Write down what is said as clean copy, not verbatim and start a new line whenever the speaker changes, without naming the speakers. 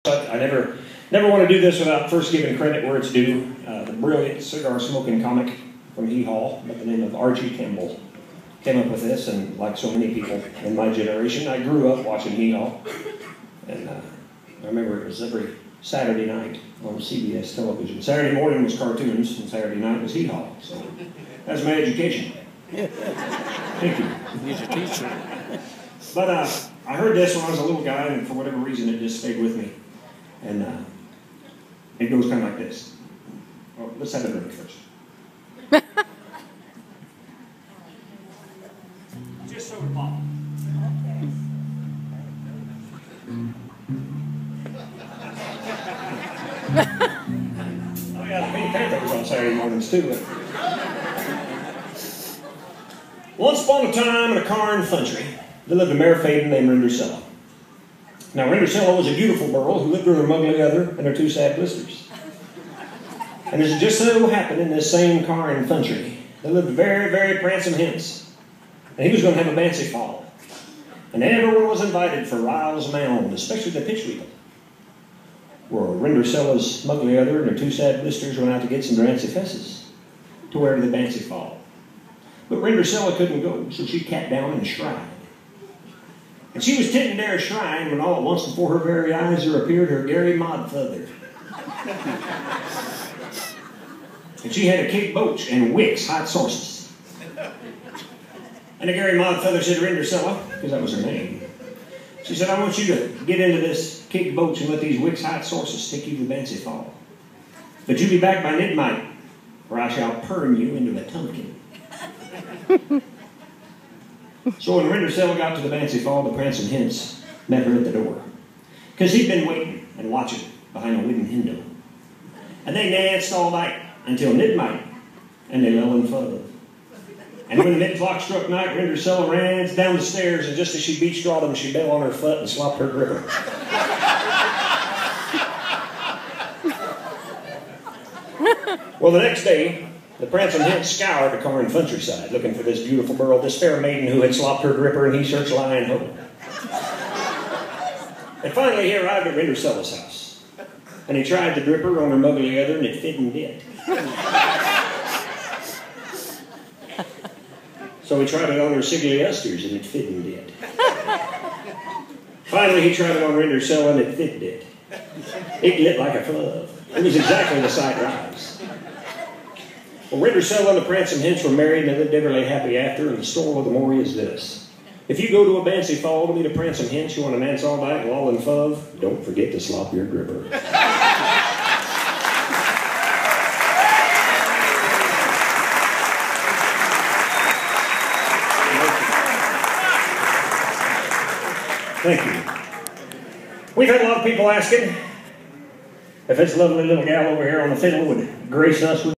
I never want to do this without first giving credit where it's due. The brilliant cigar-smoking comic from Hee Haw by the name of Archie Campbell came up with this, and like so many people in my generation, I grew up watching Hee Haw. And I remember it was every Saturday night on CBS television. Saturday morning was cartoons, and Saturday night was Hee Haw. So that's my education. Thank you.
He's a teacher.
But I heard this when I was a little guy, and for whatever reason it just stayed with me. And it goes kind of like this. Oh, let's have a drink first. Just soda pop. Okay. Oh yeah, the Pink Panther was on Saturday mornings too. Once upon a time in a car in the country, there lived a mare maiden named Cinderella. Now, Cinderella was a beautiful girl who lived with her muggly other and her two sad blisters. And as it just so happened, in this same car in country, there lived a very, very prancing Hince. And he was going to have a fancy fall. And everyone was invited for Riles Mound, especially the pitchweevil, where Cinderella's muggly other and her two sad blisters went out to get some drancy fesses to wear to the fancy fall. But Cinderella couldn't go, so she cat down in a shrine. And she was tending there a shrine when all at once before her very eyes there appeared her Gary Modfeather. And she had a cake boach and wicks hot sauces. And the Gary Modfeather said to Cinderella, because that was her name, she said, I want you to get into this cake boach and let these wicks hot sauces stick you to the fancy fall. But you be back by midnight, or I shall perm you into a tumpkin. So when Cinderella got to the fancy fall, the prancing Hince met her at the door, because he'd been waiting and watching behind a wooden window. And they danced all night until midnight, and they fell in love. And when the mid-clock struck night, Cinderella ran down the stairs, and just as she beach-drawed him, she fell on her foot and slopped her gripper. Well, the next day, the prancing Hince scoured the car and countryside, looking for this beautiful girl, this fair maiden who had slopped her gripper, and he searched high and low. And finally he arrived at Cinderella's house, and he tried the gripper on her muggly other, and it fit and did. So he tried it on her siggly usters, and it fit and did. Finally he tried it on Cinderella, and it fit and did. It lit like a glove. It was exactly the sight rise. Well, Cinderella and the prancing Hince were married, and they lived everly happy after, and the story of the story is this. If you go to a fancy fall to meet a prancing Hince, you want to dance all night and all in love, don't forget to slop your gripper. Thank you. We've had a lot of people asking if this lovely little gal over here on the fiddle would grace us with